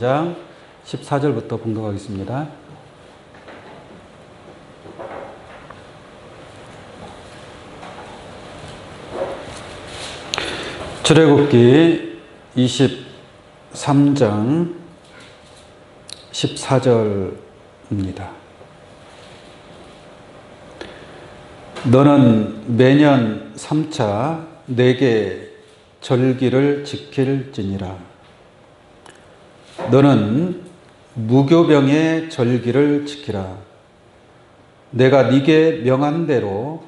장 14절부터 봉독하겠습니다. 출애굽기 23장 14절입니다. 너는 매년 3차 내게 절기를 지킬지니라. 너는 무교병의 절기를 지키라. 내가 네게 명한 대로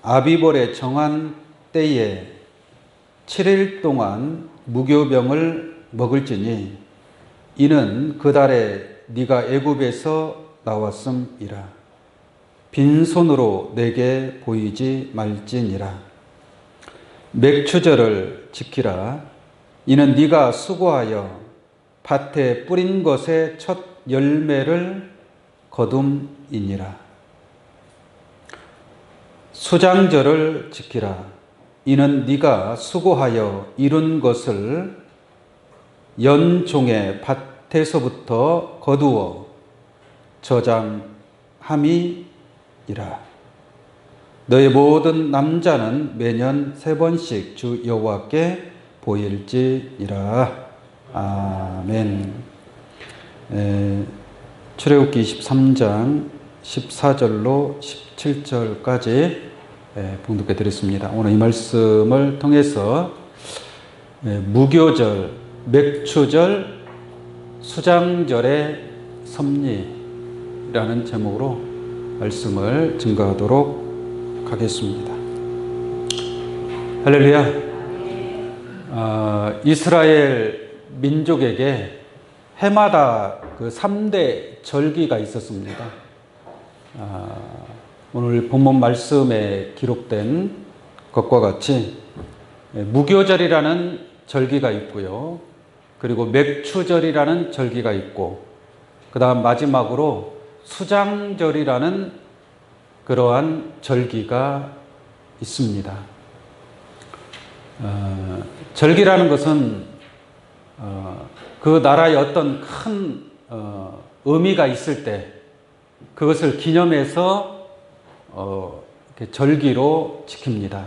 아비벌에 정한 때에 7일 동안 무교병을 먹을지니 이는 그 달에 네가 애굽에서 나왔음이라. 빈손으로 내게 보이지 말지니라. 맥추절을 지키라. 이는 네가 수고하여 밭에 뿌린 것의 첫 열매를 거둠이니라. 수장절을 지키라. 이는 네가 수고하여 이룬 것을 연종의 밭에서부터 거두어 저장함이니라. 너의 모든 남자는 매년 3번씩 주 여호와께 보일지니라. 아멘. 출애굽기 23장 14절로 17절까지 봉독해 드렸습니다. 오늘 이 말씀을 통해서 무교절, 맥추절, 수장절의 섭리라는 제목으로 말씀을 증거하도록 하겠습니다. 할렐루야. 이스라엘 민족에게 해마다 그 3대 절기가 있었습니다. 오늘 본문 말씀에 기록된 것과 같이 무교절이라는 절기가 있고요. 그리고 맥추절이라는 절기가 있고, 그 다음 마지막으로 수장절이라는 그러한 절기가 있습니다. 절기라는 것은 그 나라의 어떤 큰 의미가 있을 때 그것을 기념해서 이렇게 절기로 지킵니다.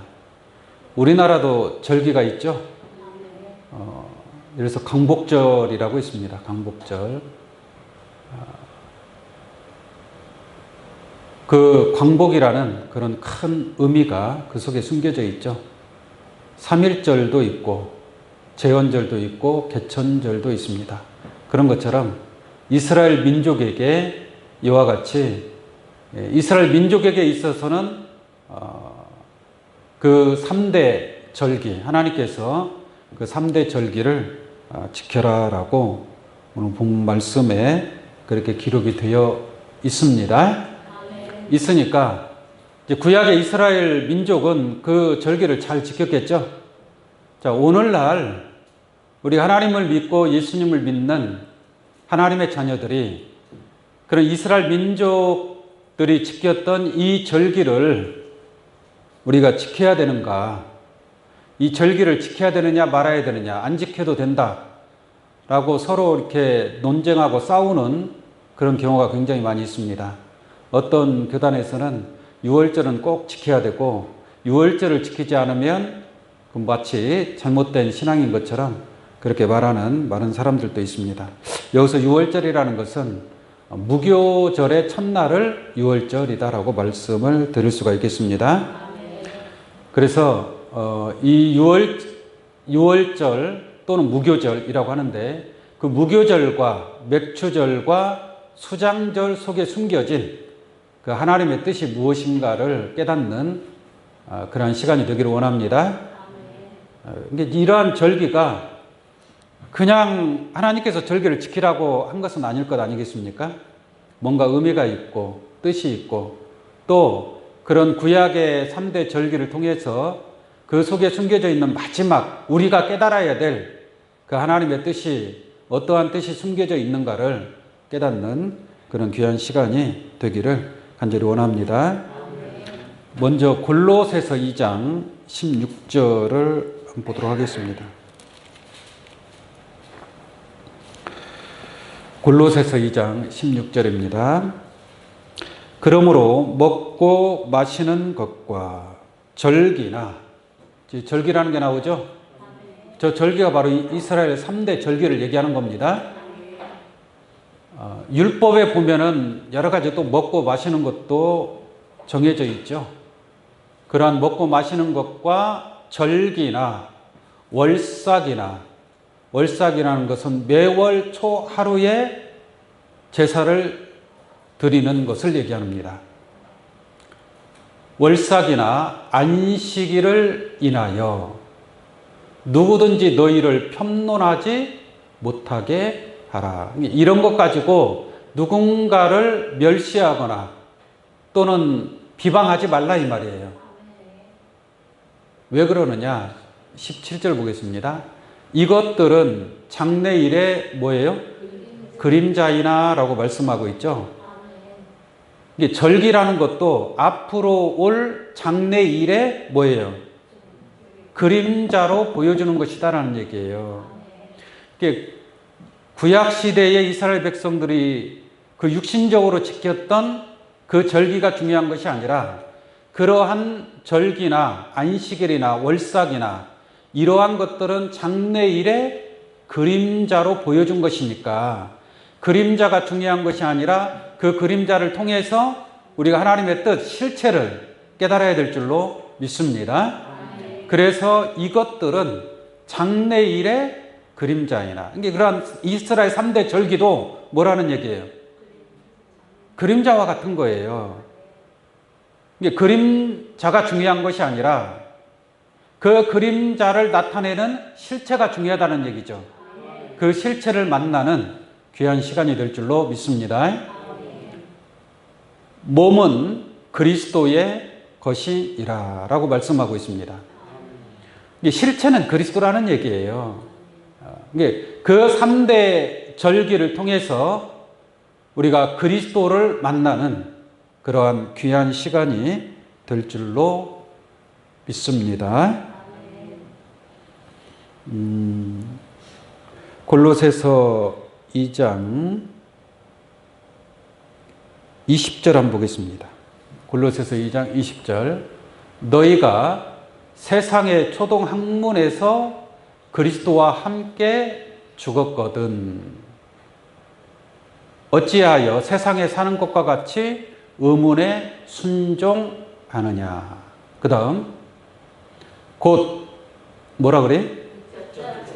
우리나라도 절기가 있죠. 그래서 광복절이라고 있습니다. 광복절. 그 광복이라는 그런 큰 의미가 그 속에 숨겨져 있죠. 3.1절도 있고 제헌절도 있고 개천절도 있습니다. 그런 것처럼 이스라엘 민족에게 이와 같이 이스라엘 민족에게 있어서는 그 3대 절기, 하나님께서 그 3대 절기를 지켜라라고 오늘 본 말씀에 그렇게 기록이 되어 있습니다. 있으니까 이제 구약의 이스라엘 민족은 그 절기를 잘 지켰겠죠. 자, 오늘날 우리 하나님을 믿고 예수님을 믿는 하나님의 자녀들이 그런 이스라엘 민족들이 지켰던 이 절기를 우리가 지켜야 되는가? 이 절기를 지켜야 되느냐 말아야 되느냐, 안 지켜도 된다라고 서로 이렇게 논쟁하고 싸우는 그런 경우가 굉장히 많이 있습니다. 어떤 교단에서는 6월절은 꼭 지켜야 되고 6월절을 지키지 않으면 마치 잘못된 신앙인 것처럼 그렇게 말하는 많은 사람들도 있습니다. 여기서 6월절이라는 것은 무교절의 첫날을 6월절이다라고 말씀을 드릴 수가 있겠습니다. 그래서 이 6월절 또는 무교절이라고 하는데 그 무교절과 맥추절과 수장절 속에 숨겨진 그 하나님의 뜻이 무엇인가를 깨닫는 그러한 시간이 되기를 원합니다. 이러한 절기가 그냥 하나님께서 절기를 지키라고 한 것은 아닐 것 아니겠습니까? 뭔가 의미가 있고 뜻이 있고 또 그런 구약의 3대 절기를 통해서 그 속에 숨겨져 있는 마지막 우리가 깨달아야 될 그 하나님의 뜻이 어떠한 뜻이 숨겨져 있는가를 깨닫는 그런 귀한 시간이 되기를 간절히 원합니다. 먼저 골로새서 2장 16절을 보도록 하겠습니다. 골로새서 2장 16절입니다. 그러므로 먹고 마시는 것과 절기나, 절기라는 게 나오죠? 저 절기가 바로 이스라엘 3대 절기를 얘기하는 겁니다. 율법에 보면은 여러 가지 또 먹고 마시는 것도 정해져 있죠. 그러한 먹고 마시는 것과 절기나 월삭이나, 월삭이라는 것은 매월 초 하루에 제사를 드리는 것을 얘기합니다. 월삭이나 안식일을 인하여 누구든지 너희를 편론하지 못하게 하라. 이런 것 가지고 누군가를 멸시하거나 또는 비방하지 말라 이 말이에요. 왜 그러느냐? 17절 보겠습니다. 이것들은 장래일의 뭐예요? 그림자이나 라고 말씀하고 있죠. 이게 절기라는 것도 앞으로 올 장래일의 뭐예요? 그림자로 보여주는 것이다라는 얘기예요. 이게 구약 시대의 이스라엘 백성들이 그 육신적으로 지켰던 그 절기가 중요한 것이 아니라 그러한 절기나 안식일이나 월삭이나 이러한 것들은 장래일의 그림자로 보여준 것이니까 그림자가 중요한 것이 아니라 그 그림자를 통해서 우리가 하나님의 뜻, 실체를 깨달아야 될 줄로 믿습니다. 그래서 이것들은 장래일의 그림자이나, 이게 그러한 이스라엘 3대 절기도 뭐라는 얘기예요? 그림자와 같은 거예요. 이게 그림자가 중요한 것이 아니라 그 그림자를 나타내는 실체가 중요하다는 얘기죠. 그 실체를 만나는 귀한 시간이 될 줄로 믿습니다. 몸은 그리스도의 것이라 라고 말씀하고 있습니다. 이게 실체는 그리스도라는 얘기예요. 이게 그 3대 절기를 통해서 우리가 그리스도를 만나는 그러한 귀한 시간이 될 줄로 믿습니다. 골로새서 2장 20절 한번 보겠습니다. 골로새서 2장 20절. 너희가 세상의 초동 학문에서 그리스도와 함께 죽었거든 어찌하여 세상에 사는 것과 같이 의문에 순종하느냐. 그 다음 곧 뭐라 그래?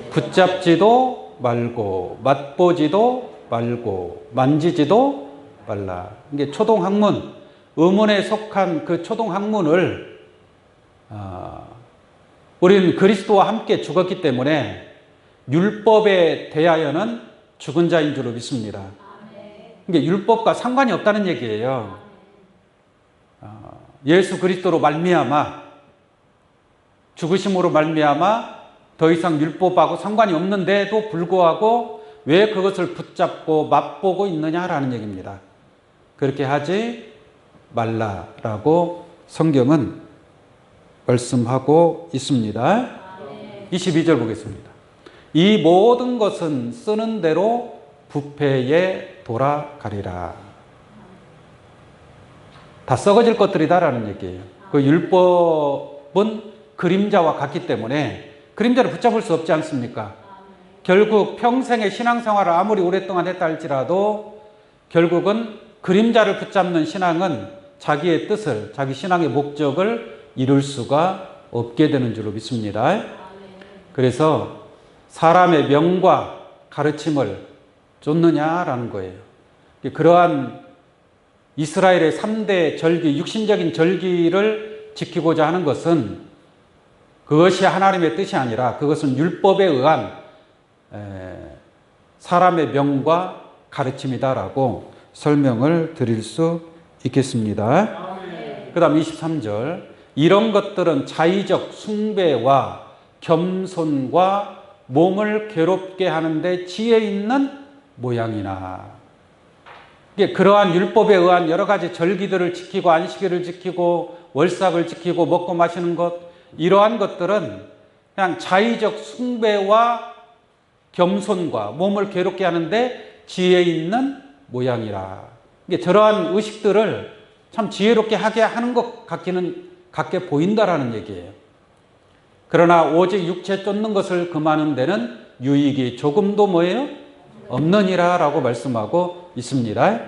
붙잡지도 말고 맛보지도 말고 만지지도 말라. 이게 초동학문, 의문에 속한 그 초동학문을 우리는 그리스도와 함께 죽었기 때문에 율법에 대하여는 죽은 자인 줄로 믿습니다. 이게 율법과 상관이 없다는 얘기예요. 예수 그리스도로 말미암아, 죽으심으로 말미암아 더 이상 율법하고 상관이 없는데도 불구하고 왜 그것을 붙잡고 맛보고 있느냐라는 얘기입니다. 그렇게 하지 말라라고 성경은 말씀하고 있습니다. 22절 보겠습니다. 이 모든 것은 쓰는 대로 부패에 돌아가리라. 다 썩어질 것들이다라는 얘기예요. 그 율법은 그림자와 같기 때문에 그림자를 붙잡을 수 없지 않습니까? 결국 평생의 신앙생활을 아무리 오랫동안 했다 할지라도 결국은 그림자를 붙잡는 신앙은 자기의 뜻을, 자기 신앙의 목적을 이룰 수가 없게 되는 줄로 믿습니다. 그래서 사람의 명과 가르침을 쫓느냐라는 거예요. 그러한 이스라엘의 3대 절기, 육신적인 절기를 지키고자 하는 것은 그것이 하나님의 뜻이 아니라 그것은 율법에 의한 사람의 명과 가르침이다라고 설명을 드릴 수 있겠습니다. 그 다음 23절. 이런 것들은 자의적 숭배와 겸손과 몸을 괴롭게 하는데 지혜 있는 모양이나. 그러한 율법에 의한 여러 가지 절기들을 지키고 안식일을 지키고 월삭을 지키고 먹고 마시는 것, 이러한 것들은 그냥 자의적 숭배와 겸손과 몸을 괴롭게 하는데 지혜 있는 모양이라. 이게 저러한 의식들을 참 지혜롭게 하게 하는 것 같게 보인다라는 얘기예요. 그러나 오직 육체 쫓는 것을 금하는 데는 유익이 조금도 뭐예요? 없느니라 라고 말씀하고 있습니다.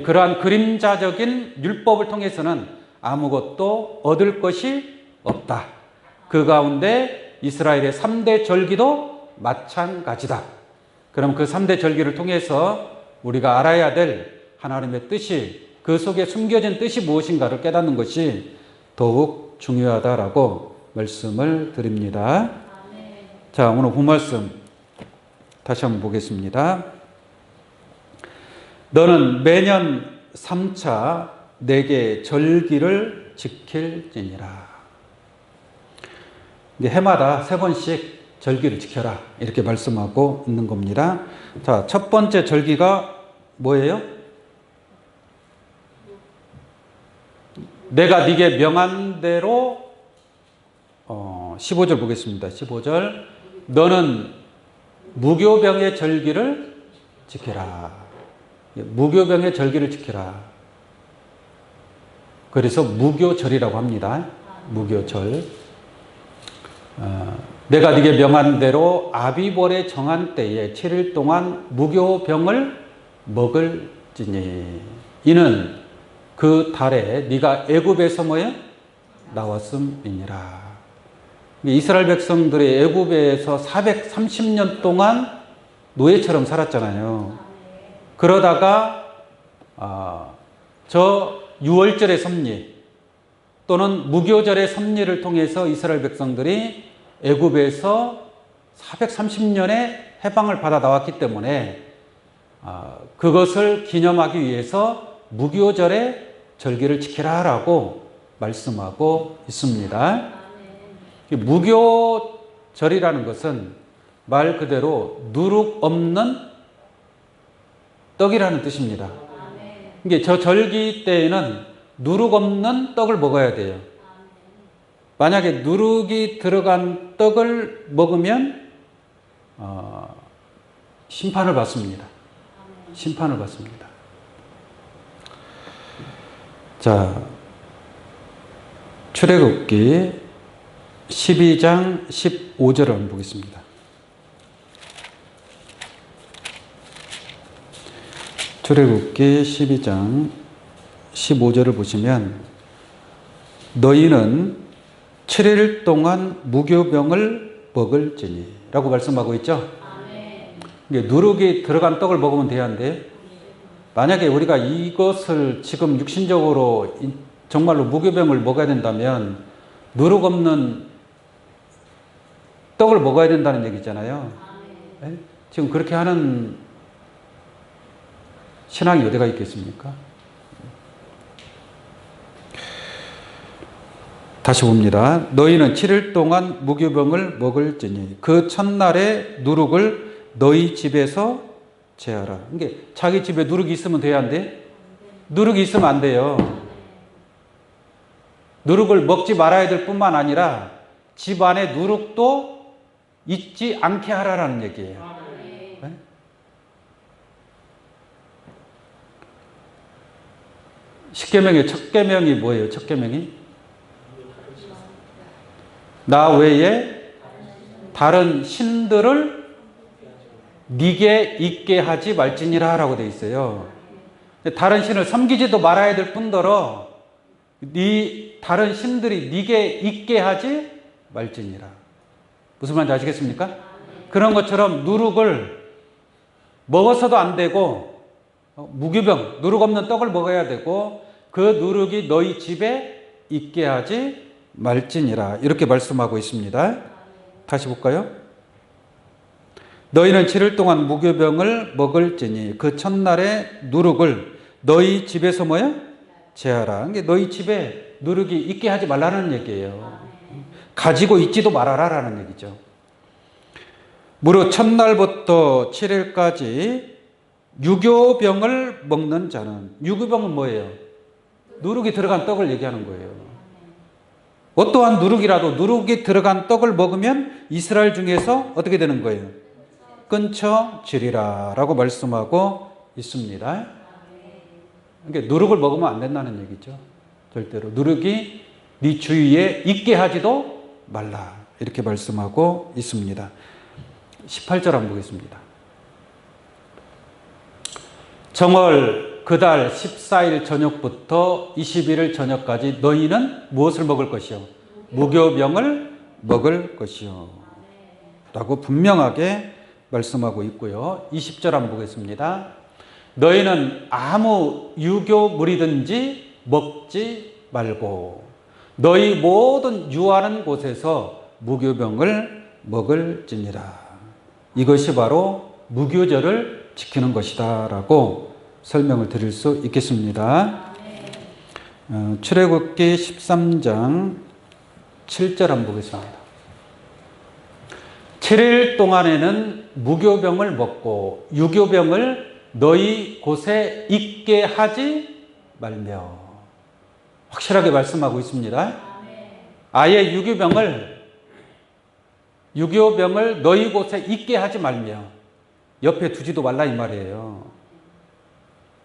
그러한 그림자적인 율법을 통해서는 아무것도 얻을 것이 없다. 그 가운데 이스라엘의 3대 절기도 마찬가지다. 그럼 그 3대 절기를 통해서 우리가 알아야 될 하나님의 뜻이, 그 속에 숨겨진 뜻이 무엇인가를 깨닫는 것이 더욱 중요하다라고 말씀을 드립니다. 자, 오늘 본 말씀 다시 한번 보겠습니다. 너는 매년 3차 내게 절기를 지킬지니라. 해마다 3번씩 절기를 지켜라, 이렇게 말씀하고 있는 겁니다. 자, 첫 번째 절기가 뭐예요? 내가 네게 명한 대로 15절 보겠습니다. 15절 너는 무교병의 절기를 지켜라. 무교병의 절기를 지켜라. 그래서 무교절이라고 합니다. 무교절. 내가 네게 명한 대로 아비벌에 정한 때에 7일 동안 무교병을 먹을지니 이는 그 달에 네가 애굽에서 뭐예요? 나왔음이니라. 이스라엘 백성들이 애굽에서 430년 동안 노예처럼 살았잖아요. 그러다가 저 유월절의 섭리 또는 무교절의 섭리를 통해서 이스라엘 백성들이 애굽에서 430년의 해방을 받아 나왔기 때문에 그것을 기념하기 위해서 무교절의 절기를 지키라라고 말씀하고 있습니다. 무교절이라는 것은 말 그대로 누룩 없는 떡이라는 뜻입니다. 이게 저 절기 때에는 누룩 없는 떡을 먹어야 돼요. 만약에 누룩이 들어간 떡을 먹으면 심판을 받습니다. 심판을 받습니다. 자, 출애굽기 12장 15절을 한번 보겠습니다. 출애굽기 12장 15절을 보시면 너희는 7일 동안 무교병을 먹을지니 라고 말씀하고 있죠. 이게 누룩이 들어간 떡을 먹으면 되는데 만약에 우리가 이것을 지금 육신적으로 정말로 무교병을 먹어야 된다면 누룩 없는 떡을 먹어야 된다는 얘기잖아요. 네? 지금 그렇게 하는 신앙이 어디가 있겠습니까? 다시 봅니다. 너희는 7일 동안 무교병을 먹을지니 그 첫날에 누룩을 너희 집에서 제하라. 이게 자기 집에 누룩이 있으면 돼야 안 돼? 누룩이 있으면 안 돼요. 누룩을 먹지 말아야 될 뿐만 아니라 집 안에 누룩도 있지 않게 하라라는 얘기예요. 네? 십계명의 첫 계명이 뭐예요? 첫 계명이? 나 외에 다른 신들을 네게 있게 하지 말지니라 라고 되어 있어요. 다른 신을 섬기지도 말아야 될 뿐더러 네 다른 신들이 네게 있게 하지 말지니라. 무슨 말인지 아시겠습니까? 그런 것처럼 누룩을 먹어서도 안 되고 무교병, 누룩 없는 떡을 먹어야 되고 그 누룩이 너희 집에 있게 하지 말지니라 이렇게 말씀하고 있습니다. 다시 볼까요? 너희는 7일 동안 무교병을 먹을지니 그 첫날에 누룩을 너희 집에서 뭐야? 제하라. 이게 너희 집에 누룩이 있게 하지 말라는 얘기예요. 가지고 있지도 말아라라는 얘기죠. 무릇 첫날부터 7일까지 유교병을 먹는 자는, 유교병은 뭐예요? 누룩이 들어간 떡을 얘기하는 거예요. 어떠한 누룩이라도 누룩이 들어간 떡을 먹으면 이스라엘 중에서 어떻게 되는 거예요? 끊쳐지리라 라고 말씀하고 있습니다. 그러니까 누룩을 먹으면 안 된다는 얘기죠. 절대로. 누룩이 네 주위에 있게 하지도 말라. 이렇게 말씀하고 있습니다. 18절 한번 보겠습니다. 정월 그달 14일 저녁부터 21일 저녁까지 너희는 무엇을 먹을 것이요? 무교병을 먹을 것이요. 라고 분명하게 말씀하고 있고요. 20절 한번 보겠습니다. 너희는 아무 유교물이든지 먹지 말고 너희 모든 유하는 곳에서 무교병을 먹을지니라. 이것이 바로 무교절을 지키는 것이다 라고 설명을 드릴 수 있겠습니다. 출애굽기 13장 7절 한번 보겠습니다. 7일 동안에는 무교병을 먹고 유교병을 너희 곳에 있게 하지 말며. 확실하게 말씀하고 있습니다. 아예 유교병을 너희 곳에 있게 하지 말며 옆에 두지도 말라 이 말이에요.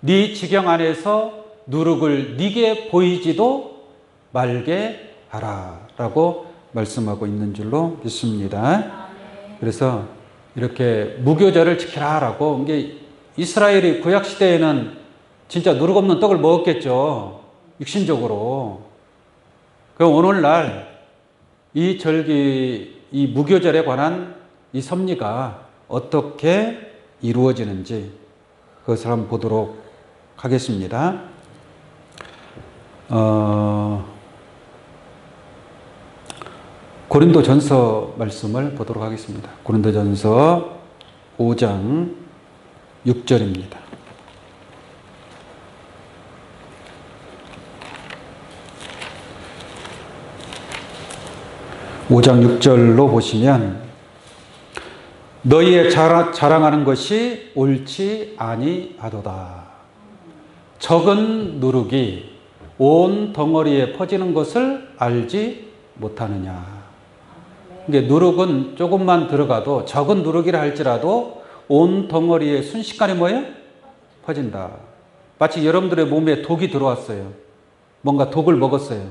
네 지경 안에서 누룩을 네게 보이지도 말게 하라 라고 말씀하고 있는 줄로 믿습니다. 그래서 이렇게 무교절을 지키라 라고, 이게 이스라엘이 구약시대에는 진짜 누룩 없는 떡을 먹었겠죠. 육신적으로. 그럼 오늘날 이 절기, 이 무교절에 관한 이 섭리가 어떻게 이루어지는지 그것을 한번 보도록 하겠습니다. 고린도전서 말씀을 보도록 하겠습니다. 고린도전서 5장 6절입니다. 5장 6절로 보시면 너희의 자랑하는 것이 옳지 아니하도다. 적은 누룩이 온 덩어리에 퍼지는 것을 알지 못하느냐. 이게 누룩은 조금만 들어가도, 적은 누룩이라 할지라도 온 덩어리에 순식간에 뭐예요? 퍼진다. 마치 여러분들의 몸에 독이 들어왔어요. 뭔가 독을 먹었어요.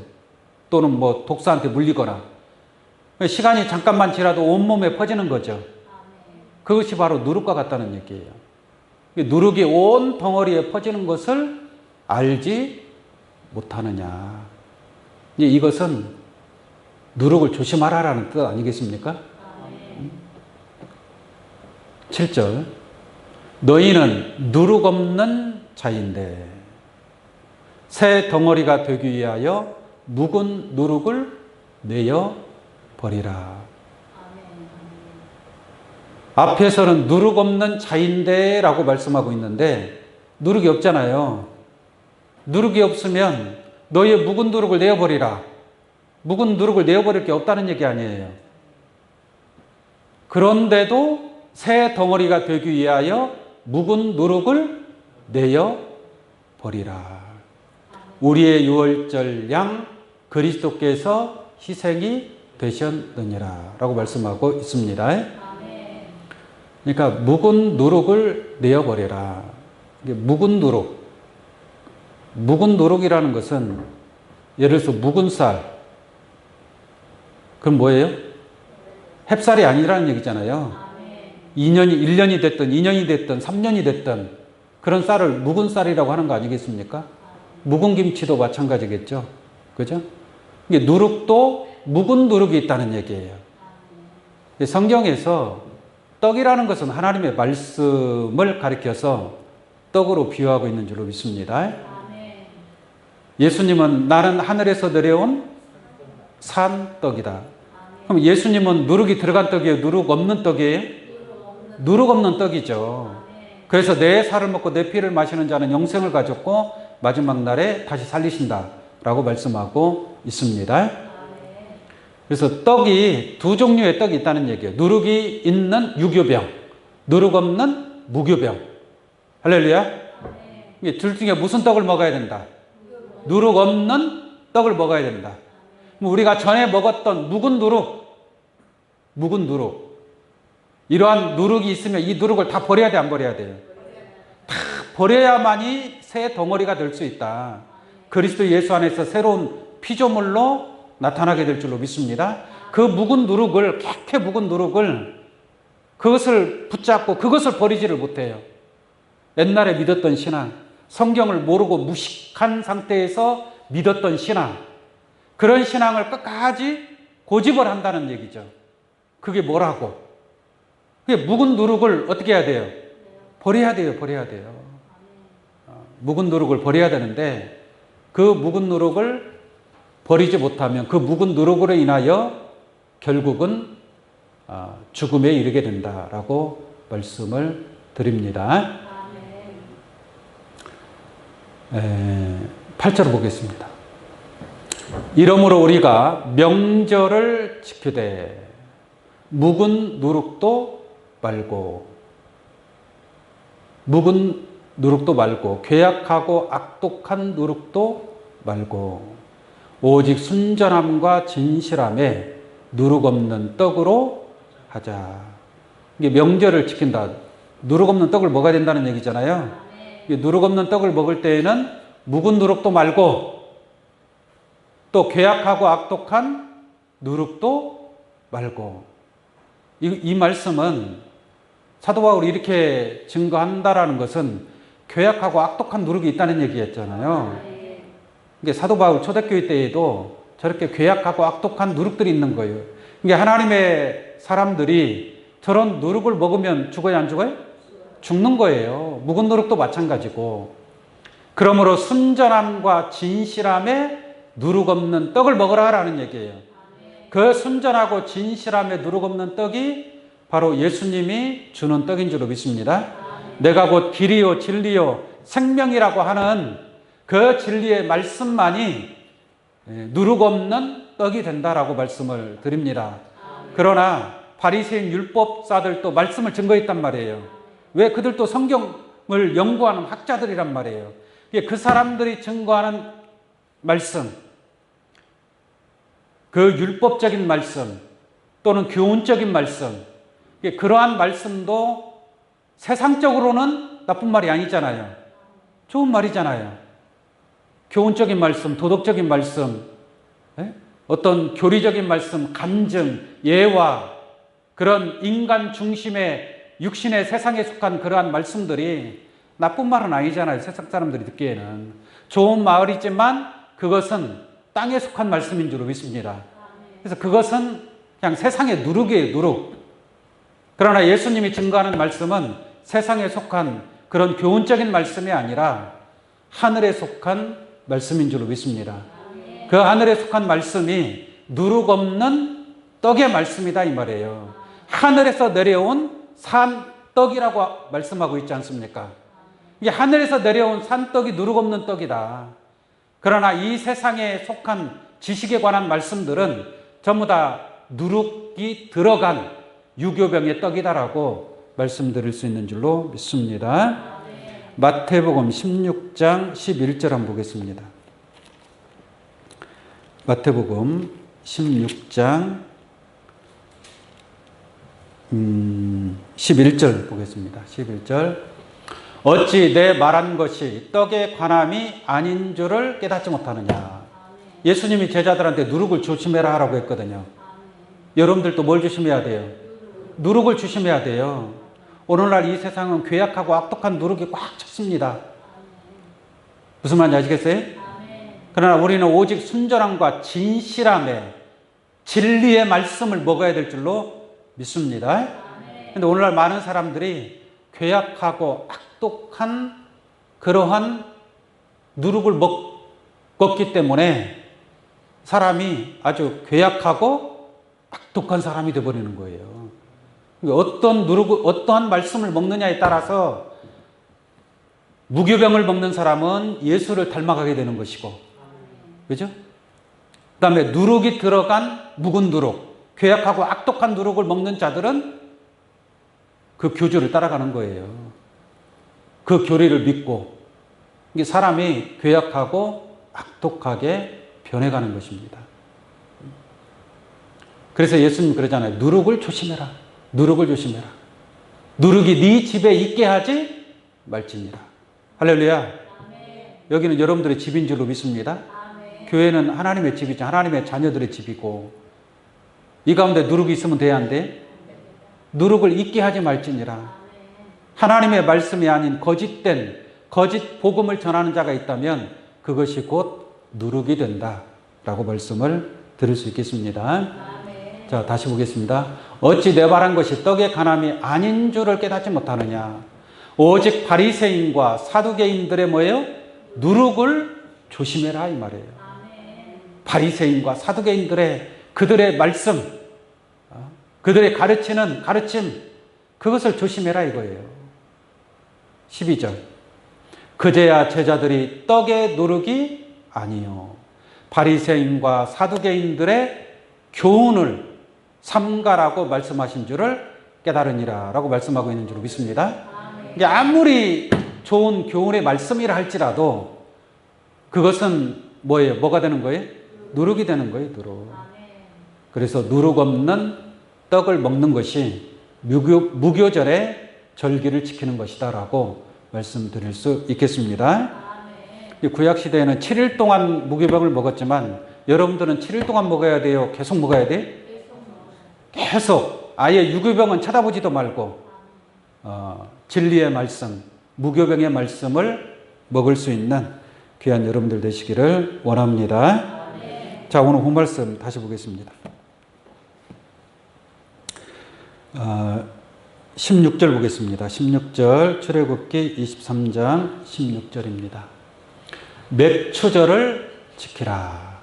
또는 뭐 독사한테 물리거나. 시간이 잠깐만 지나도 온몸에 퍼지는 거죠. 그것이 바로 누룩과 같다는 얘기예요. 누룩이 온 덩어리에 퍼지는 것을 알지 못하느냐. 이것은 누룩을 조심하라라는 뜻 아니겠습니까? 7절 너희는 누룩 없는 자인데 새 덩어리가 되기 위하여 묵은 누룩을 내어 버리라. 앞에서는 누룩 없는 자인데 라고 말씀하고 있는데 누룩이 없잖아요. 누룩이 없으면 너희의 묵은 누룩을 내어버리라. 묵은 누룩을 내어버릴 게 없다는 얘기 아니에요. 그런데도 새 덩어리가 되기 위하여 묵은 누룩을 내어버리라. 우리의 유월절 양 그리스도께서 희생이 되셨느니라 라고 말씀하고 있습니다. 그러니까 묵은 누룩을 내어버려라. 묵은 누룩. 묵은 누룩이라는 것은 예를 들어서 묵은 쌀. 그럼 뭐예요? 햅쌀이 아니라는 얘기잖아요. 1년이 됐든 2년이 됐든 3년이 됐든 그런 쌀을 묵은 쌀이라고 하는 거 아니겠습니까? 묵은 김치도 마찬가지겠죠. 그죠? 이게 누룩도 묵은 누룩이 있다는 얘기예요. 성경에서 떡이라는 것은 하나님의 말씀을 가리켜서 떡으로 비유하고 있는 줄로 믿습니다. 예수님은 나는 하늘에서 내려온 산 떡이다. 그럼 예수님은 누룩이 들어간 떡이에요? 누룩 없는 떡이에요? 누룩 없는 떡이죠. 그래서 내 살을 먹고 내 피를 마시는 자는 영생을 가졌고 마지막 날에 다시 살리신다 라고 말씀하고 있습니다. 그래서 떡이 두 종류의 떡이 있다는 얘기예요. 누룩이 있는 유교병, 누룩 없는 무교병. 할렐루야. 둘 중에 무슨 떡을 먹어야 된다? 누룩 없는 떡을 먹어야 된다. 우리가 전에 먹었던 묵은 누룩, 이러한 누룩이 있으면 이 누룩을 다 버려야 돼, 안 버려야 돼요? 다 버려야만이 새 덩어리가 될 수 있다. 그리스도 예수 안에서 새로운 피조물로 나타나게 될 줄로 믿습니다. 그 묵은 누룩을, 깨끗 묵은 누룩을, 그것을 붙잡고 그것을 버리지를 못해요. 옛날에 믿었던 신앙, 성경을 모르고 무식한 상태에서 믿었던 신앙, 그런 신앙을 끝까지 고집을 한다는 얘기죠. 그게 뭐라고? 그게 묵은 누룩을 어떻게 해야 돼요? 버려야 돼요. 버려야 돼요. 묵은 누룩을 버려야 되는데 그 묵은 누룩을 버리지 못하면 그 묵은 누룩으로 인하여 결국은 죽음에 이르게 된다라고 말씀을 드립니다. 8절을 보겠습니다. 이러므로 우리가 명절을 지키되 묵은 누룩도 말고, 묵은 누룩도 말고, 괴악하고 악독한 누룩도 말고, 오직 순전함과 진실함에 누룩 없는 떡으로 하자. 이게 명절을 지킨다. 누룩 없는 떡을 먹어야 된다는 얘기잖아요. 누룩 없는 떡을 먹을 때에는 묵은 누룩도 말고, 또 괴악하고 악독한 누룩도 말고. 이 말씀은 사도 바울이 이렇게 증거한다라는 것은 괴악하고 악독한 누룩이 있다는 얘기였잖아요. 이게 사도 바울 초대교회 때에도 저렇게 괴악하고 악독한 누룩들이 있는 거예요. 이게 하나님의 사람들이 저런 누룩을 먹으면 죽어요, 안 죽어요? 죽는 거예요. 묵은 누룩도 마찬가지고. 그러므로 순전함과 진실함에 누룩 없는 떡을 먹으라라는 얘기예요. 그 순전하고 진실함에 누룩 없는 떡이 바로 예수님이 주는 떡인 줄로 믿습니다. 내가 곧 길이요 진리요 생명이라고 하는 그 진리의 말씀만이 누룩 없는 떡이 된다라고 말씀을 드립니다. 그러나 바리새인 율법사들도 말씀을 증거했단 말이에요. 왜? 그들도 성경을 연구하는 학자들이란 말이에요. 그 사람들이 증거하는 말씀, 그 율법적인 말씀 또는 교훈적인 말씀, 그러한 말씀도 세상적으로는 나쁜 말이 아니잖아요. 좋은 말이잖아요. 교훈적인 말씀, 도덕적인 말씀, 어떤 교리적인 말씀, 간증, 예화, 그런 인간 중심의 육신의 세상에 속한 그러한 말씀들이 나쁜 말은 아니잖아요. 세상 사람들이 듣기에는. 좋은 말이지만 그것은 땅에 속한 말씀인 줄로 믿습니다. 그래서 그것은 그냥 세상의 누룩이에요, 누룩. 그러나 예수님이 증거하는 말씀은 세상에 속한 그런 교훈적인 말씀이 아니라 하늘에 속한 말씀인 줄로 믿습니다. 그 하늘에 속한 말씀이 누룩 없는 떡의 말씀이다 이 말이에요. 하늘에서 내려온 산떡이라고 말씀하고 있지 않습니까? 이게 하늘에서 내려온 산떡이 누룩 없는 떡이다. 그러나 이 세상에 속한 지식에 관한 말씀들은 전부 다 누룩이 들어간 유교병의 떡이다라고 말씀드릴 수 있는 줄로 믿습니다. 마태복음 16장 11절 한번 보겠습니다. 마태복음 16장 11절 보겠습니다. 11절. 어찌 내 말한 것이 떡의 관함이 아닌 줄을 깨닫지 못하느냐. 예수님이 제자들한테 누룩을 조심해라 하라고 했거든요. 여러분들도 뭘 조심해야 돼요? 누룩을 조심해야 돼요. 오늘날 이 세상은 괴악하고 악독한 누룩이 꽉 찼습니다. 무슨 말인지 아시겠어요? 그러나 우리는 오직 순전함과 진실함에 진리의 말씀을 먹어야 될 줄로 믿습니다. 그런데 오늘날 많은 사람들이 괴악하고 악독한 그러한 누룩을 먹었기 때문에 사람이 아주 괴악하고 악독한 사람이 되어버리는 거예요. 어떠한 말씀을 먹느냐에 따라서 무교병을 먹는 사람은 예수를 닮아가게 되는 것이고, 그죠? 그 다음에 누룩이 들어간 묵은 누룩, 괴악하고 악독한 누룩을 먹는 자들은 그 교주를 따라가는 거예요. 그 교리를 믿고. 이게 사람이 괴악하고 악독하게 변해가는 것입니다. 그래서 예수님 그러잖아요. 누룩을 조심해라. 누룩을 조심해라. 누룩이 네 집에 있게 하지 말지니라. 할렐루야. 여기는 여러분들의 집인 줄로 믿습니다. 교회는 하나님의 집이죠. 하나님의 자녀들의 집이고, 이 가운데 누룩이 있으면 돼야 안 돼? 누룩을 있게 하지 말지니라. 하나님의 말씀이 아닌 거짓된 거짓 복음을 전하는 자가 있다면 그것이 곧 누룩이 된다라고 말씀을 들을 수 있겠습니다. 자, 다시 보겠습니다. 어찌 내 말한 것이 떡의 간함이 아닌 줄을 깨닫지 못하느냐. 오직 바리새인과 사두개인들의 뭐예요? 누룩을 조심해라 이 말이에요. 바리새인과 사두개인들의 그들의 말씀, 그들의 가르치는 가르침, 그것을 조심해라 이거예요. 12절. 그제야 제자들이 떡의 누룩이 아니요 바리새인과 사두개인들의 교훈을 삼가라고 말씀하신 줄을 깨달으니라 라고 말씀하고 있는 줄 믿습니다. 이게 아무리 좋은 교훈의 말씀이라 할지라도 그것은 뭐예요? 뭐가 되는 거예요? 누룩이 되는 거예요. 누룩. 그래서 누룩 없는 떡을 먹는 것이 무교절의 절기를 지키는 것이다 라고 말씀드릴 수 있겠습니다. 구약시대에는 7일 동안 무교병을 먹었지만 여러분들은 7일 동안 먹어야 돼요? 계속 먹어야 돼? 계속. 아예 유교병은 쳐다보지도 말고 진리의 말씀, 무교병의 말씀을 먹을 수 있는 귀한 여러분들 되시기를 원합니다. 자, 오늘 본 말씀 다시 보겠습니다. 16절 보겠습니다. 16절 출애굽기 23장 16절입니다. 맥추절을 지키라.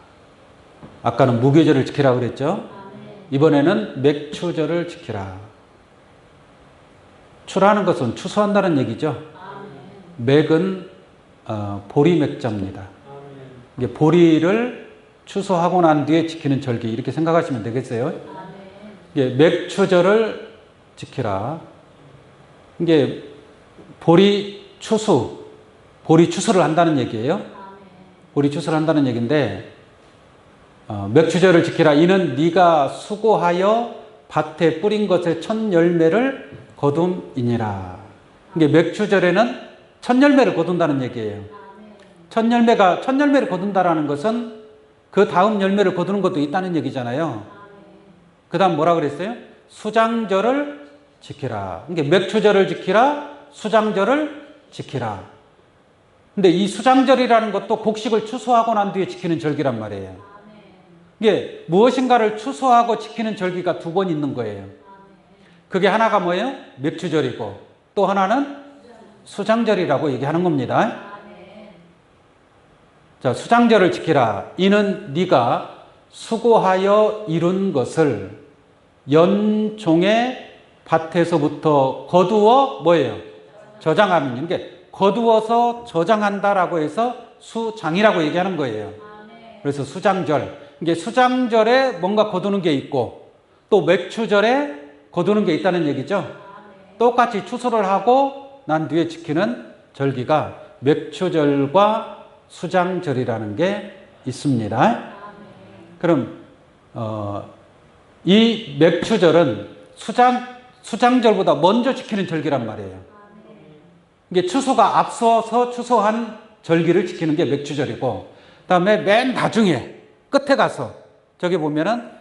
아까는 무교절을 지키라 그랬죠? 이번에는 맥추절을 지키라. 추라는 것은 추수한다는 얘기죠. 맥은 보리맥자입니다. 이게 보리를 추수하고 난 뒤에 지키는 절기 이렇게 생각하시면 되겠어요. 이게 맥추절을 지키라. 이게 보리 추수를 한다는 얘기예요. 보리 추수를 한다는 얘기인데 맥추절을 지키라. 이는 네가 수고하여 밭에 뿌린 것의 첫 열매를 거둠이니라. 이게 맥추절에는 첫 열매를 거둔다는 얘기예요. 첫 열매를 거둔다라는 것은 그 다음 열매를 거두는 것도 있다는 얘기잖아요. 그 다음 뭐라 그랬어요? 수장절을 지키라. 이게 맥추절을 지키라, 수장절을 지키라. 근데 이 수장절이라는 것도 곡식을 추수하고 난 뒤에 지키는 절기란 말이에요. 이게 무엇인가를 추수하고 지키는 절기가 두 번 있는 거예요. 그게 하나가 뭐예요? 맥추절이고 또 하나는 수장절이라고 얘기하는 겁니다. 자, 수장절을 지키라. 이는 네가 수고하여 이룬 것을 연종의 밭에서부터 거두어 뭐예요? 저장하는 게 거두어서 저장한다라고 해서 수장이라고 얘기하는 거예요. 그래서 수장절. 이게 수장절에 뭔가 거두는 게 있고 또 맥추절에 거두는 게 있다는 얘기죠. 똑같이 추수를 하고 난 뒤에 지키는 절기가 맥추절과 수장절이라는 게 있습니다. 그럼 이 맥추절은 수장절보다 먼저 지키는 절기란 말이에요. 이게 추수가 앞서서 추수한 절기를 지키는 게 맥추절이고, 그다음에 맨 나중에 끝에 가서 저기 보면은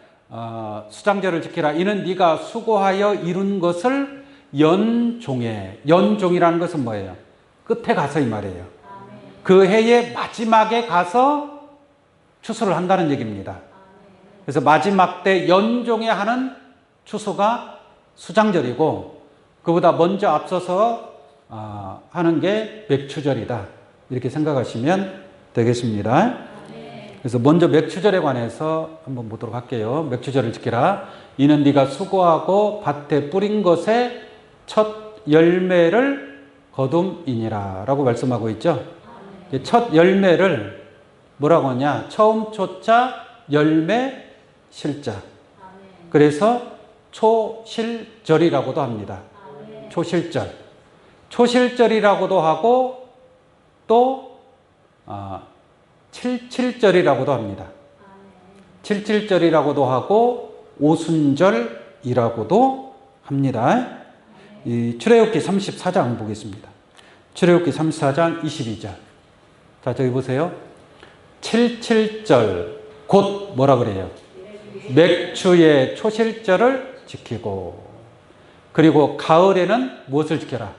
수장절을 지키라. 이는 네가 수고하여 이룬 것을 연종이라는 것은 뭐예요? 끝에 가서 이 말이에요. 그 해의 마지막에 가서 추수를 한다는 얘기입니다. 그래서 마지막 때 연종에 하는 추수가 수장절이고 그보다 먼저 앞서서 하는 게 맥추절이다. 이렇게 생각하시면 되겠습니다. 그래서 먼저 맥추절에 관해서 한번 보도록 할게요. 맥추절을 지키라. 이는 네가 수고하고 밭에 뿌린 것의 첫 열매를 거둠이니라 라고 말씀하고 있죠. 첫 열매를 뭐라고 하냐? 처음 초자 열매 실자. 그래서 초실절이라고도 합니다. 초실절. 초실절이라고도 하고 또 칠칠절이라고도 합니다. 칠칠절이라고도 하고 오순절이라고도 합니다. 이 출애굽기 34장 보겠습니다. 출애굽기 34장 22절. 자, 저기 보세요. 77절 곧 뭐라 그래요? 맥추의 초실절을 지키고, 그리고 가을에는 무엇을 지켜라?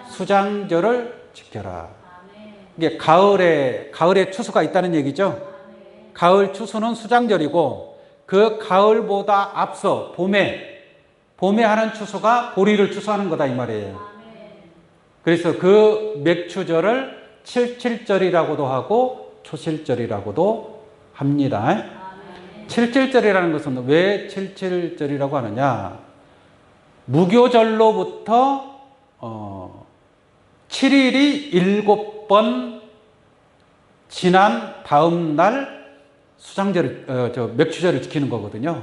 수장절을 지켜라. 이게 가을에 추수가 있다는 얘기죠. 가을 추수는 수장절이고, 그 가을보다 앞서 봄에 하는 추수가 보리를 추수하는 거다 이 말이에요. 그래서 그 맥추절을 칠칠절이라고도 하고 초실절이라고도 합니다. 칠칠절이라는 것은 왜 칠칠절이라고 하느냐? 무교절로부터 7일이 7번 지난 다음 날 맥추절을 지키는 거거든요.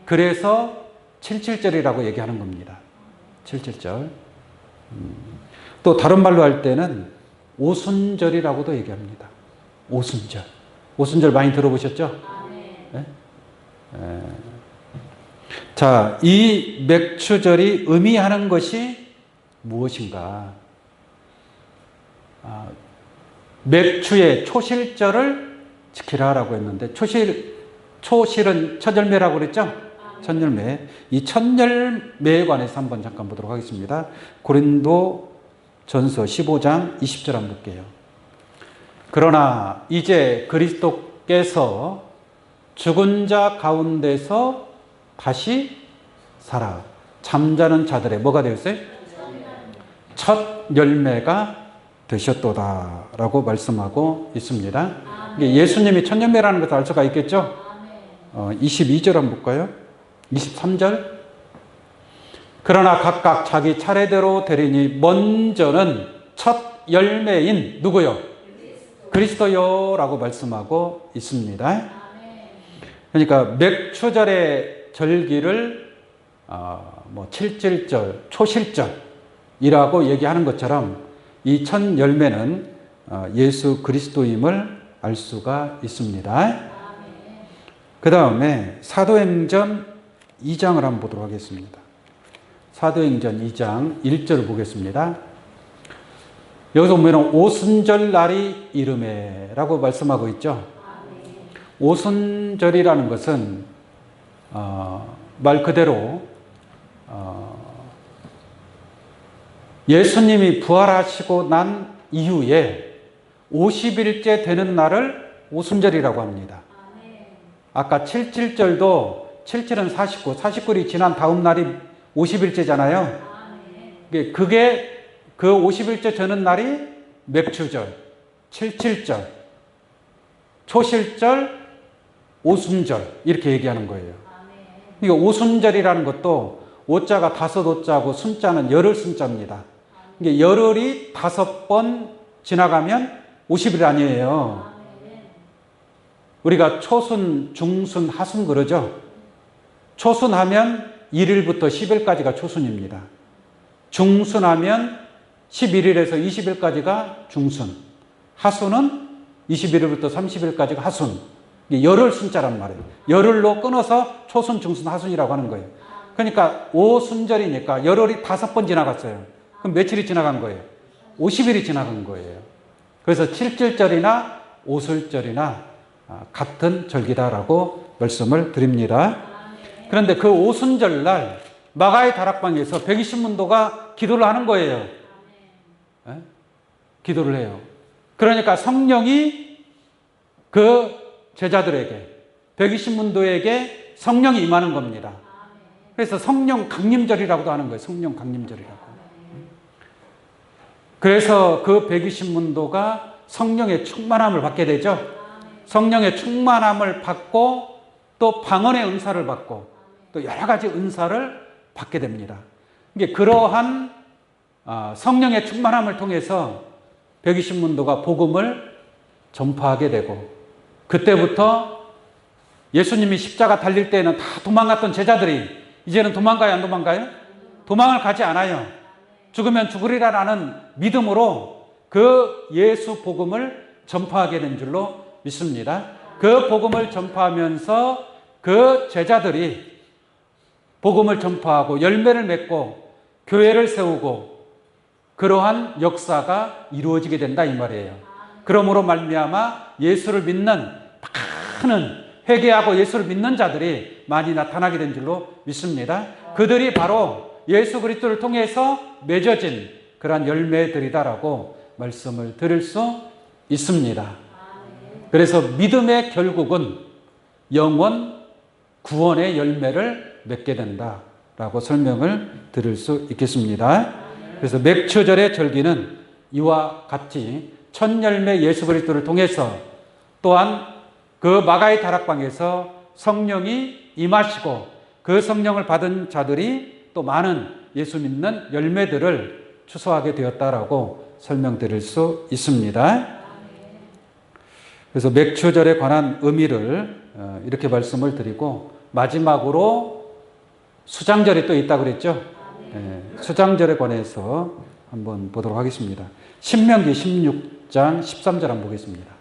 그래서 칠칠절이라고 얘기하는 겁니다. 칠칠절. 또 다른 말로 할 때는 오순절이라고도 얘기합니다. 오순절. 오순절 많이 들어보셨죠? 네? 자, 이 맥추절이 의미하는 것이 무엇인가? 맥추의 초실절을 지키라라고 했는데, 초실은 첫 열매라고 그랬죠? 첫 열매. 이 첫 열매에 관해서 한번 잠깐 보도록 하겠습니다. 고린도 전서 15장 20절 한번 볼게요. 그러나 이제 그리스도께서 죽은 자 가운데서 다시 살아 잠자는 자들의 뭐가 되었어요? 첫 열매가 되셨도다 라고 말씀하고 있습니다. 예수님이 첫 열매라는 것을 알 수가 있겠죠? 22절 한번 볼까요? 23절. 그러나 각각 자기 차례대로 되리니 먼저는 첫 열매인 누구요? 그리스도요 라고 말씀하고 있습니다. 그러니까 맥추절의 절기를 칠칠절, 초실절이라고 얘기하는 것처럼 이 첫 열매는 예수 그리스도임을 알 수가 있습니다. 그 다음에 사도행전 2장을 한번 보도록 하겠습니다. 사도행전 2장 1절을 보겠습니다. 여기서 보면 오순절 날이 이르매라고 말씀하고 있죠. 오순절이라는 것은 말 그대로 예수님이 부활하시고 난 이후에 50일째 되는 날을 오순절이라고 합니다. 아까 칠칠절도 7칠은 49, 49일이 지난 다음 날이 50일째잖아요. 그게 그 50일째 되는 날이 맥추절, 칠칠절, 초실절, 오순절 이렇게 얘기하는 거예요. 그러니까 오순절이라는 것도 오자가 다섯 오자고 순자는 열흘 순자입니다. 그러니까 열흘이 5번 지나가면 50일 아니에요. 우리가 초순, 중순, 하순 그러죠. 초순하면 1일부터 10일까지가 초순입니다. 중순하면 11일에서 20일까지가 중순. 하순은 21일부터 30일까지가 하순. 열흘 순자란 말이에요. 열흘로 끊어서 초순, 중순, 하순이라고 하는 거예요. 그러니까 오순절이니까 열흘이 5번 지나갔어요. 그럼 며칠이 지나간 거예요? 50일이 지나간 거예요. 그래서 칠칠절이나 오순절이나 같은 절기다라고 말씀을 드립니다. 그런데 그 오순절 날 마가의 다락방에서 120문도가 기도를 하는 거예요. 네? 기도를 해요. 그러니까 성령이 그 제자들에게 120문도에게 성령이 임하는 겁니다. 그래서 성령 강림절이라고도 하는 거예요. 성령 강림절이라고. 그래서 그 120문도가 성령의 충만함을 받게 되죠. 성령의 충만함을 받고 또 방언의 은사를 받고 또 여러 가지 은사를 받게 됩니다. 이게 그러한 성령의 충만함을 통해서 120문도가 복음을 전파하게 되고, 그때부터 예수님이 십자가 달릴 때에는 다 도망갔던 제자들이 이제는 도망가요, 안 도망가요? 도망을 가지 않아요. 죽으면 죽으리라라는 믿음으로 그 예수 복음을 전파하게 된 줄로 믿습니다. 그 복음을 전파하면서 그 제자들이 복음을 전파하고 열매를 맺고 교회를 세우고 그러한 역사가 이루어지게 된다 이 말이에요. 그러므로 말미암아 예수를 믿는 많은 회개하고 예수를 믿는 자들이 많이 나타나게 된 줄로 믿습니다. 그들이 바로 예수 그리스도를 통해서 맺어진 그러한 열매들이다라고 말씀을 드릴 수 있습니다. 그래서 믿음의 결국은 영원 구원의 열매를 맺게 된다라고 설명을 드릴 수 있겠습니다. 그래서 맥추절의 절기는 이와 같이 첫 열매 예수 그리스도를 통해서 또한 그 마가의 다락방에서 성령이 임하시고 그 성령을 받은 자들이 또 많은 예수 믿는 열매들을 추수하게 되었다라고 설명드릴 수 있습니다. 그래서 맥추절에 관한 의미를 이렇게 말씀을 드리고 마지막으로 수장절이 또 있다고 그랬죠. 수장절에 관해서 한번 보도록 하겠습니다. 신명기 16장 13절 한번 보겠습니다.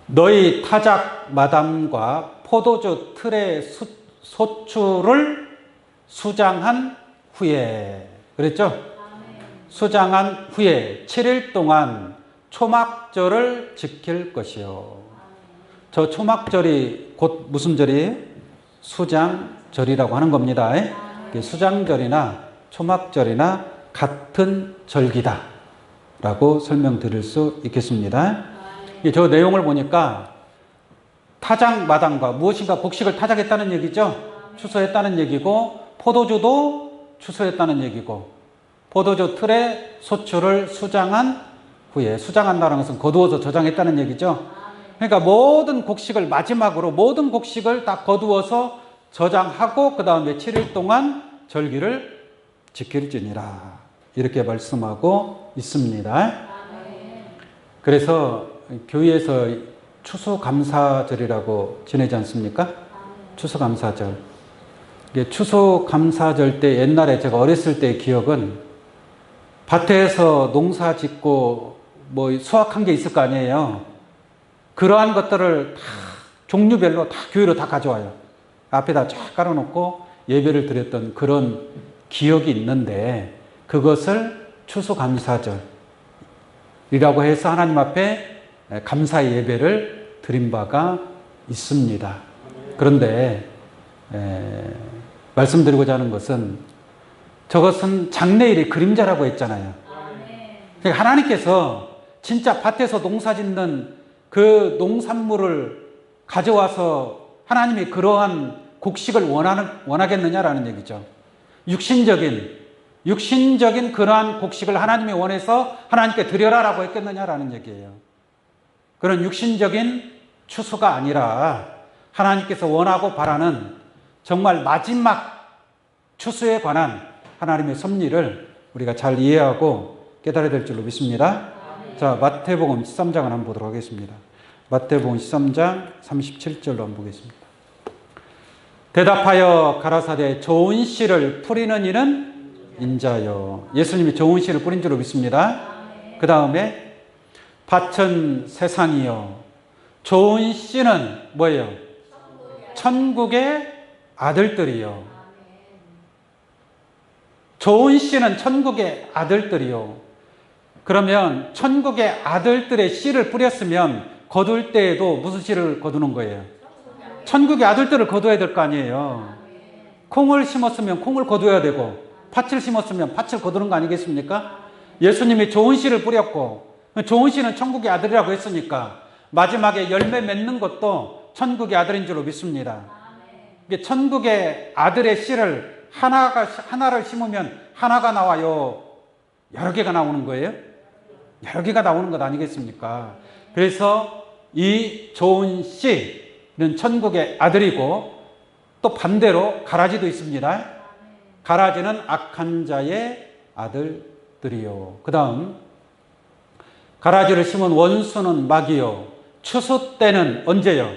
너희 타작 마담과 포도주 틀의 소출을 수장한 후에 그랬죠? 수장한 후에 7일 동안 초막절을 지킬 것이요. 저 초막절이 곧 무슨 절이에요? 수장절이라고 하는 겁니다. 수장절이나 초막절이나 같은 절기다 라고 설명드릴 수 있겠습니다. 저 내용을 보니까 타작 마당과 무엇인가 곡식을 타작했다는 얘기죠. 추수했다는 얘기고 포도주도 추수했다는 얘기고 포도주 틀에 소출을 수장한 후에 수장한다는 것은 거두어서 저장했다는 얘기죠. 그러니까 모든 곡식을 마지막으로 모든 곡식을 다 거두어서 저장하고 그 다음에 7일 동안 절기를 지킬지니라 이렇게 말씀하고 있습니다. 그래서 교회에서 추수감사절이라고 지내지 않습니까? 추수감사절. 추수감사절 때 옛날에 제가 어렸을 때의 기억은 밭에서 농사 짓고 뭐 수확한 게 있을 거 아니에요. 그러한 것들을 다 종류별로 다 교회로 다 가져와요. 앞에다 쫙 깔아놓고 예배를 드렸던 그런 기억이 있는데 그것을 추수감사절이라고 해서 하나님 앞에 감사의 예배를 드린 바가 있습니다. 그런데 말씀드리고자 하는 것은 저것은 장래일의 그림자라고 했잖아요. 그러니까 하나님께서 진짜 밭에서 농사 짓는 그 농산물을 가져와서 하나님이 그러한 곡식을 원하겠느냐라는 얘기죠. 육신적인 그러한 곡식을 하나님이 원해서 하나님께 드려라라고 했겠느냐라는 얘기예요. 그런 육신적인 추수가 아니라 하나님께서 원하고 바라는 정말 마지막 추수에 관한 하나님의 섭리를 우리가 잘 이해하고 깨달아야 될 줄로 믿습니다. 자, 마태복음 13장을 한번 보도록 하겠습니다. 마태복음 13장 37절로 한번 보겠습니다. 대답하여 가라사대 좋은 씨를 뿌리는 이는 인자요. 예수님이 좋은 씨를 뿌린 줄로 믿습니다. 그 다음에 밭은 세상이요. 좋은 씨는 뭐예요? 천국의 아들들이요. 좋은 씨는 천국의 아들들이요. 그러면 천국의 아들들의 씨를 뿌렸으면 거둘 때에도 무슨 씨를 거두는 거예요? 천국의 아들들을 거둬야 될 거 아니에요. 콩을 심었으면 콩을 거둬야 되고 팥을 심었으면 팥을 거두는 거 아니겠습니까? 예수님이 좋은 씨를 뿌렸고 좋은 씨는 천국의 아들이라고 했으니까 마지막에 열매 맺는 것도 천국의 아들인 줄로 믿습니다. 천국의 아들의 씨를 하나를 심으면 하나가 나와요? 여러 개가 나오는 거예요? 여러 개가 나오는 것 아니겠습니까? 그래서 이 좋은 씨는 천국의 아들이고 또 반대로 가라지도 있습니다. 가라지는 악한 자의 아들들이요. 그 다음 가라지를 심은 원수는 마귀요. 추수 때는 언제요?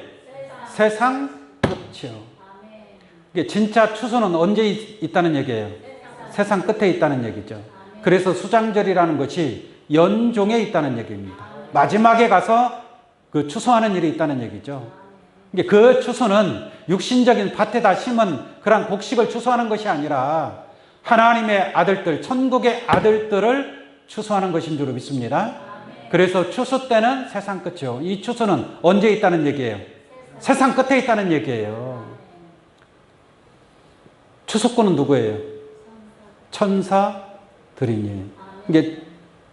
세상 끝이요. 이게 진짜 추수는 언제 있다는 얘기예요? 세상 끝에 있다는 얘기죠. 그래서 수장절이라는 것이 연종에 있다는 얘기입니다. 마지막에 가서 그 추수하는 일이 있다는 얘기죠. 그 추수는 육신적인 밭에다 심은 그런 곡식을 추수하는 것이 아니라 하나님의 아들들, 천국의 아들들을 추수하는 것인 줄 믿습니다. 그래서 추수 때는 세상 끝이요. 이 추수는 언제 있다는 얘기예요? 세상 끝에 있다는 얘기예요. 추수꾼은 누구예요? 천사들이니. 이게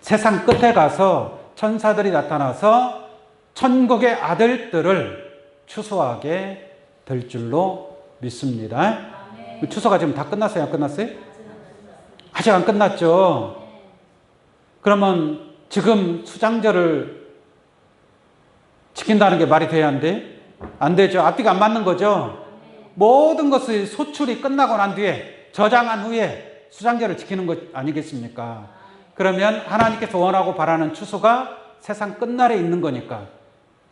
세상 끝에 가서 천사들이 나타나서 천국의 아들들을 추수하게 될 줄로 믿습니다. 추수가 지금 다 끝났어요? 안 끝났어요? 아직 안 끝났죠? 그러면 지금 수장절을 지킨다는 게 말이 돼야 안 돼? 안 되죠. 앞뒤가 안 맞는 거죠. 모든 것이 소출이 끝나고 난 뒤에, 저장한 후에 수장절을 지키는 것 아니겠습니까? 그러면 하나님께서 원하고 바라는 추수가 세상 끝날에 있는 거니까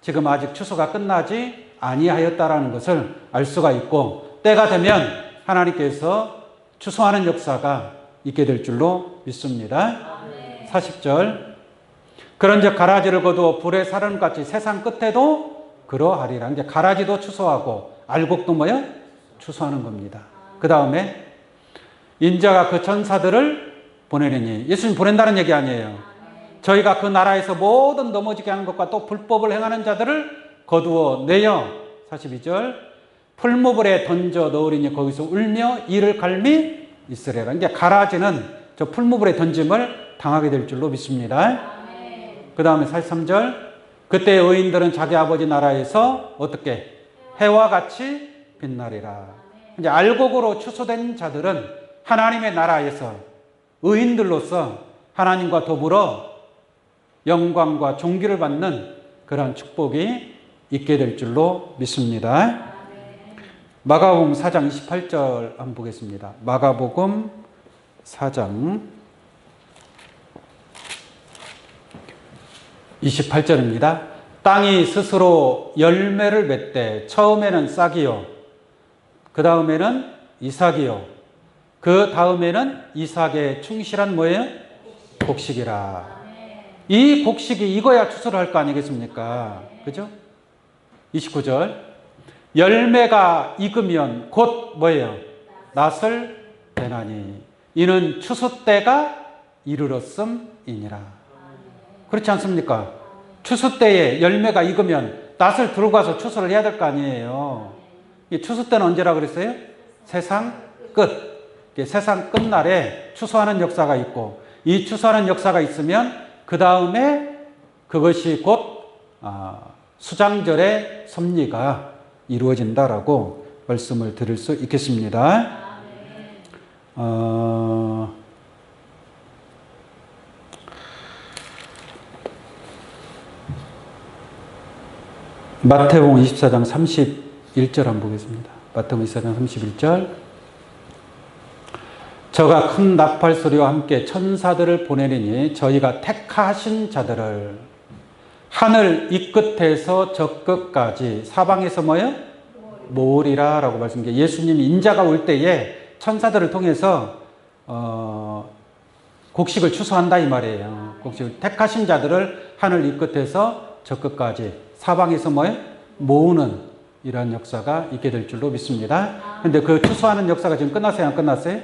지금 아직 추수가 끝나지 아니하였다라는 것을 알 수가 있고, 때가 되면 하나님께서 추수하는 역사가 있게 될 줄로 믿습니다. 40절, 그런즉 가라지를 거두어 불에 사름같이 세상 끝에도 그러하리라. 이제 가라지도 추수하고 알곡도 뭐요? 추수하는 겁니다. 그 다음에 인자가 그 천사들을 보내리니, 예수님 보낸다는 얘기 아니에요. 저희가 그 나라에서 모든 넘어지게 하는 것과 또 불법을 행하는 자들을 거두어 내어, 42절, 풀무불에 던져 넣으리니 거기서 울며 이를 갈미 있으리라. 이제 가라지는 저 풀무불에 던짐을 당하게 될 줄로 믿습니다. 그 다음에 43절, 그때 의인들은 자기 아버지 나라에서 어떻게? 해와 같이 빛나리라. 이제 알곡으로 추수된 자들은 하나님의 나라에서 의인들로서 하나님과 더불어 영광과 존귀를 받는 그런 축복이 있게 될 줄로 믿습니다. 마가복음 4장 28절 한번 보겠습니다. 마가복음 4장 28절입니다. 땅이 스스로 열매를 맺되 처음에는 싹이요, 그 다음에는 이삭이요, 그 다음에는 이삭의 충실한 뭐예요? 곡식이라. 이 곡식이 익어야 추수를 할 거 아니겠습니까? 그죠? 29절, 열매가 익으면 곧 뭐예요? 낫을 되나니 이는 추수 때가 이르렀음이니라. 그렇지 않습니까? 추수 때에 열매가 익으면 낫을 들고 가서 추수를 해야 될 거 아니에요. 이 추수 때는 언제라 그랬어요? 세상 끝. 세상 끝날에 추수하는 역사가 있고, 이 추수하는 역사가 있으면 그 다음에 그것이 곧 수장절의 섭리가 이루어진다라고 말씀을 드릴 수 있겠습니다. 마태복음 24장 31절 한번 보겠습니다. 마태복음 24장 31절, 저가 큰 나팔 소리와 함께 천사들을 보내리니 저희가 택하신 자들을 하늘 이 끝에서 저 끝까지 사방에서 뭐예요? 모으리라 라고 말씀드려요. 예수님이 인자가 올 때에 천사들을 통해서 곡식을 추수한다 이 말이에요. 곡식을 택하신 자들을 하늘 이 끝에서 저 끝까지 사방에서 뭐예요? 모으는 이런 역사가 있게 될 줄로 믿습니다. 그런데 그 추수하는 역사가 지금 끝났어요? 안 끝났어요?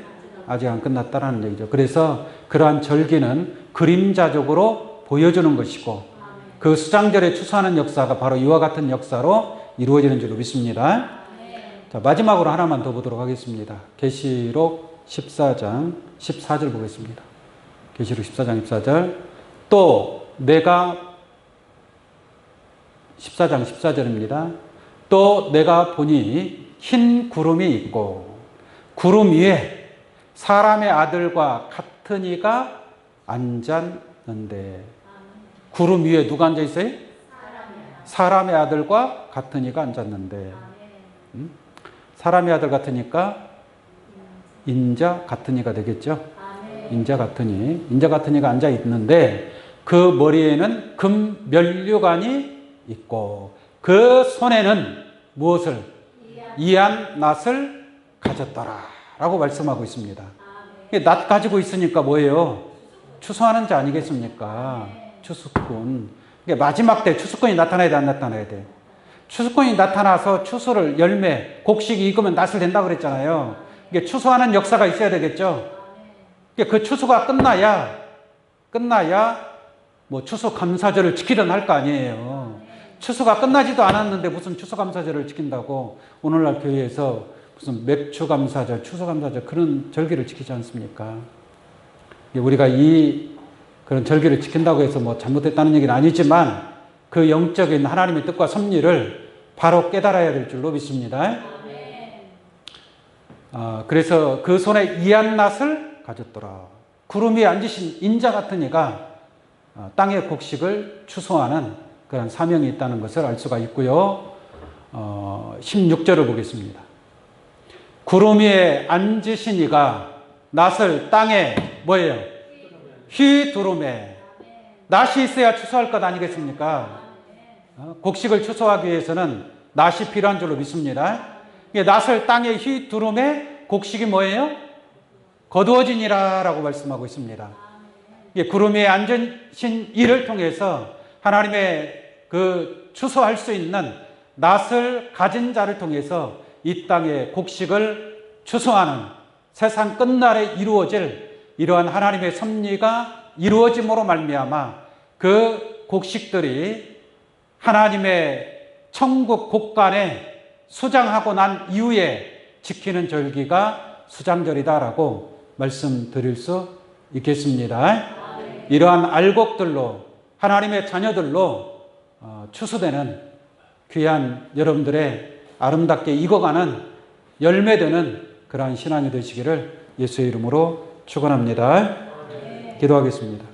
아직 안 끝났다라는 얘기죠. 그래서 그러한 절기는 그림자적으로 보여주는 것이고, 그 수장절에 추수하는 역사가 바로 이와 같은 역사로 이루어지는 줄로 믿습니다. 자, 마지막으로 하나만 더 보도록 하겠습니다. 계시록 14장 14절 보겠습니다. 계시록 14장 14절, 또 내가 14장 14절입니다. 또 내가 보니 흰 구름이 있고 구름 위에 사람의 아들과 같은 이가 앉았는데, 구름 위에 누가 앉아 있어요? 사람의 아들과 같은 이가 앉았는데, 사람의 아들 같으니까 인자 같은 이가 되겠죠? 인자 같은 이, 인자 같은 이가 앉아 있는데 그 머리에는 금 면류관이 있고 그 손에는 무엇을? 이한 낫을 가졌더라 라고 말씀하고 있습니다. 낫 가지고 있으니까 뭐예요? 추수하는 자 아니겠습니까? 추수꾼. 마지막 때 추수꾼이 나타나야 돼, 안 나타나야 돼? 추수꾼이 나타나서 추수를 열매, 곡식이 익으면 낫을 된다고 그랬잖아요. 이게 추수하는 역사가 있어야 되겠죠. 그 추수가 끝나야 뭐 추수감사절을 지키든 할 거 아니에요. 추수가 끝나지도 않았는데 무슨 추수감사절을 지킨다고 오늘날 교회에서 무슨 맥추감사절, 추수감사절 그런 절기를 지키지 않습니까? 우리가 그런 절기를 지킨다고 해서 뭐 잘못됐다는 얘기는 아니지만 그 영적인 하나님의 뜻과 섭리를 바로 깨달아야 될 줄로 믿습니다. 그래서 그 손에 이한 낫을 가졌더라. 구름 위에 앉으신 인자 같은 이가 땅의 곡식을 추수하는 그런 사명이 있다는 것을 알 수가 있고요. 16절을 보겠습니다. 구름 위에 앉으신 이가 낫을 땅에 뭐예요? 휘두르매. 낫이 있어야 추수할 것 아니겠습니까? 곡식을 추수하기 위해서는 낫이 필요한 줄로 믿습니다. 낫을 땅에 휘두르매 곡식이 뭐예요? 거두어지니라 라고 말씀하고 있습니다. 구름 위에 앉으신 이를 통해서 하나님의 그 추수할 수 있는 낫을 가진 자를 통해서 이 땅에 곡식을 추수하는 세상 끝날에 이루어질 이러한 하나님의 섭리가 이루어짐으로 말미암아 그 곡식들이 하나님의 천국 곳간에 수장하고 난 이후에 지키는 절기가 수장절이다라고 말씀드릴 수 있겠습니다. 이러한 알곡들로 하나님의 자녀들로 추수되는 귀한 여러분들의 아름답게 익어가는 열매되는 그러한 신앙이 되시기를 예수의 이름으로 축원합니다. 기도하겠습니다.